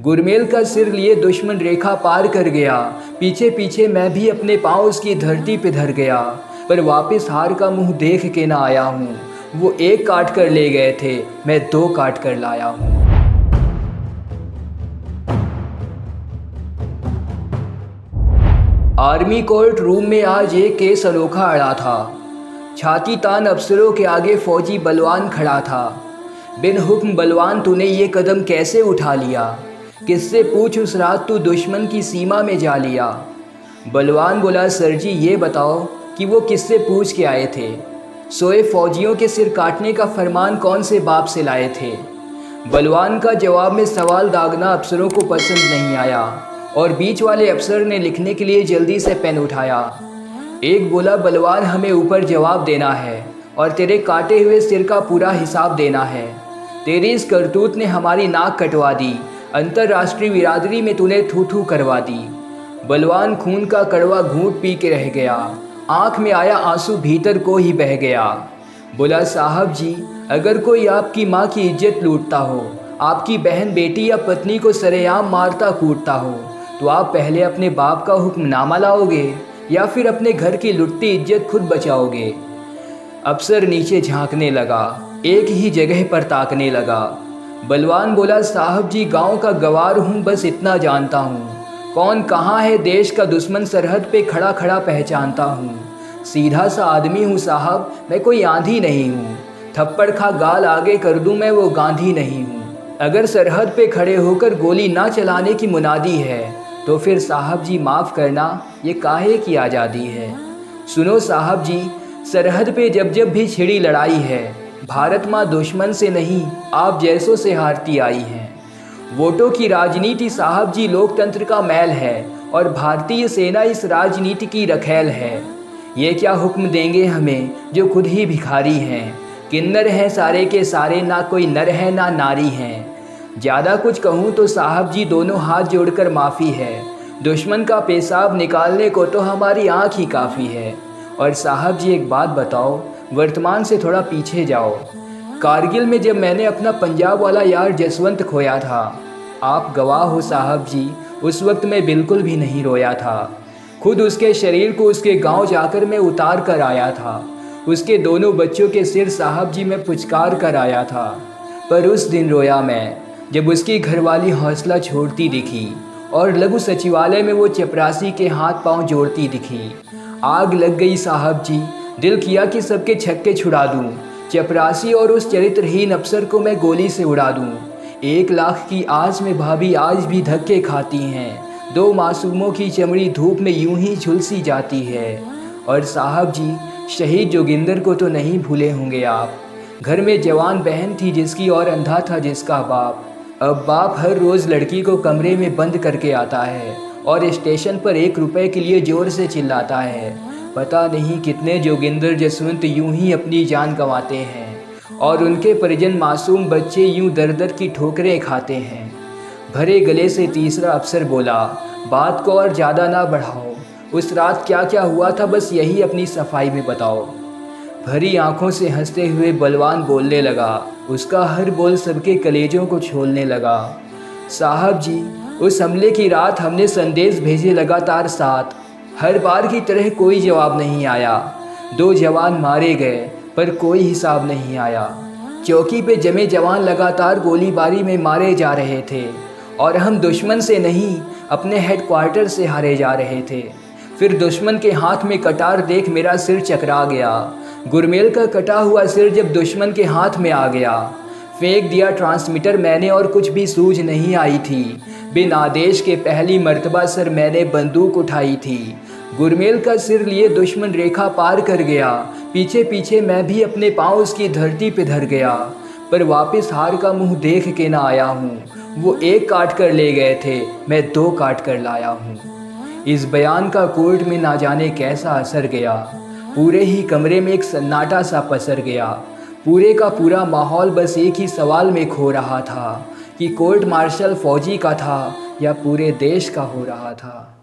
गुरमेल का सिर लिए दुश्मन रेखा पार कर गया। पीछे पीछे मैं भी अपने पाँव उसकी धरती पे धर गया, पर वापस हार का मुंह देख के ना आया हूँ। वो एक काट कर ले गए थे, मैं दो काट कर लाया हूँ। आर्मी कोर्ट रूम में आज एक केस अनोखा अड़ा था। छाती तान अफसरों के आगे फौजी बलवान खड़ा था। बिन हुक्म बलवान तूने ये कदम कैसे उठा लिया? किससे पूछ उस रात तू दुश्मन की सीमा में जा लिया? बलवान बोला, सर जी ये बताओ कि वो किससे पूछ के आए थे? सोए फौजियों के सिर काटने का फरमान कौन से बाप से लाए थे? बलवान का जवाब में सवाल दागना अफसरों को पसंद नहीं आया और बीच वाले अफसर ने लिखने के लिए जल्दी से पेन उठाया। एक बोला, बलवान हमें ऊपर जवाब देना है और तेरे काटे हुए सिर का पूरा हिसाब देना है। तेरी इस करतूत ने हमारी नाक कटवा दी, अंतर्राष्ट्रीय बिरादरी में तूने थू थू करवा दी। बलवान खून का कड़वा घूंट पी के रह गया, आंख में आया आंसू भीतर को ही बह गया। बोला, साहब जी अगर कोई आपकी माँ की इज्जत लूटता हो, आपकी बहन बेटी या पत्नी को सरेआम मारता कूटता हो, तो आप पहले अपने बाप का हुक्मनामा लाओगे या फिर अपने घर की लुटती इज्जत खुद बचाओगे? अफसर नीचे झांकने लगा, एक ही जगह पर ताकने लगा। बलवान बोला, साहब जी गांव का गवार हूँ, बस इतना जानता हूँ, कौन कहाँ है देश का दुश्मन सरहद पे खड़ा खड़ा पहचानता हूँ। सीधा सा आदमी हूँ साहब, मैं कोई आंधी नहीं हूँ, थप्पड़ खा गाल आगे कर दूँ मैं वो गांधी नहीं हूँ। अगर सरहद पे खड़े होकर गोली ना चलाने की मुनादी है तो फिर साहब जी माफ़ करना, ये काहे की आज़ादी है? सुनो साहब जी, सरहद पे जब जब भी छिड़ी लड़ाई है, भारत माँ दुश्मन से नहीं आप जैसों से हारती आई हैं। वोटों की राजनीति साहब जी लोकतंत्र का मैल है और भारतीय सेना इस राजनीति की रखेल है। ये क्या हुक्म देंगे हमें जो खुद ही भिखारी हैं? किन्नर हैं सारे के सारे, ना कोई नर है ना नारी हैं। ज़्यादा कुछ कहूँ तो साहब जी दोनों हाथ जोड़कर माफ़ी है, दुश्मन का पेशाब निकालने को तो हमारी आँख ही काफ़ी है। और साहब जी एक बात बताओ, वर्तमान से थोड़ा पीछे जाओ। कारगिल में जब मैंने अपना पंजाब वाला यार जसवंत खोया था, आप गवाह हो साहब जी, उस वक्त मैं बिल्कुल भी नहीं रोया था। खुद उसके शरीर को उसके गांव जाकर मैं उतार कर आया था। उसके दोनों बच्चों के सिर साहब जी मैं पुचकार कर आया था। पर उस दिन रोया मैं जब उसकी घरवाली हौसला छोड़ती दिखी और लघु सचिवालय में वो चपरासी के हाथ पांव जोड़ती दिखी। आग लग गई साहब जी, दिल किया कि सबके छक्के छुड़ा दूं, चपरासी और उस चरित्रहीन अफसर को मैं गोली से उड़ा दूं। 1 लाख की आस में भाभी आज भी धक्के खाती हैं, 2 मासूमों की चमड़ी धूप में यूं ही झुलसी जाती है। और साहब जी शहीद जोगिंदर को तो नहीं भूले होंगे आप, घर में जवान बहन थी जिसकी और अंधा था जिसका बाप। अब बाप हर रोज़ लड़की को कमरे में बंद करके आता है और स्टेशन पर 1 रुपए के लिए ज़ोर से चिल्लाता है। पता नहीं कितने जोगिंदर जसवंत यूं ही अपनी जान गंवाते हैं और उनके परिजन मासूम बच्चे यूं दर दर की ठोकरें खाते हैं। भरे गले से तीसरा अफसर बोला, बात को और ज़्यादा ना बढ़ाओ, उस रात क्या क्या हुआ था बस यही अपनी सफाई में बताओ। भरी आंखों से हंसते हुए बलवान बोलने लगा, उसका हर बोल सबके कलेजों को छोलने लगा। साहब जी उस हमले की रात हमने संदेश भेजे लगातार 7, हर बार की तरह कोई जवाब नहीं आया। 2 जवान मारे गए पर कोई हिसाब नहीं आया। चौकी पे जमे जवान लगातार गोलीबारी में मारे जा रहे थे और हम दुश्मन से नहीं अपने हेडक्वार्टर से हारे जा रहे थे। फिर दुश्मन के हाथ में कटार देख मेरा सिर चकरा गया। गुरमेल का कटा हुआ सिर जब दुश्मन के हाथ में आ गया, फेंक दिया ट्रांसमीटर मैंने और कुछ भी सूझ नहीं आई थी। बिन आदेश के पहली मर्तबा सर मैंने बंदूक उठाई थी। गुरमेल का सिर लिए दुश्मन रेखा पार कर गया, पीछे पीछे मैं भी अपने पाँव उसकी धरती पे धर गया, पर वापस हार का मुंह देख के ना आया हूँ। वो 1 काट कर ले गए थे, मैं 2 काट कर लाया हूँ। इस बयान का कोर्ट में ना जाने कैसा असर गया। पूरे ही कमरे में एक सन्नाटा सा पसर गया। पूरे का पूरा माहौल बस एक ही सवाल में खो रहा था कि कोर्ट मार्शल फौजी का था या पूरे देश का हो रहा था।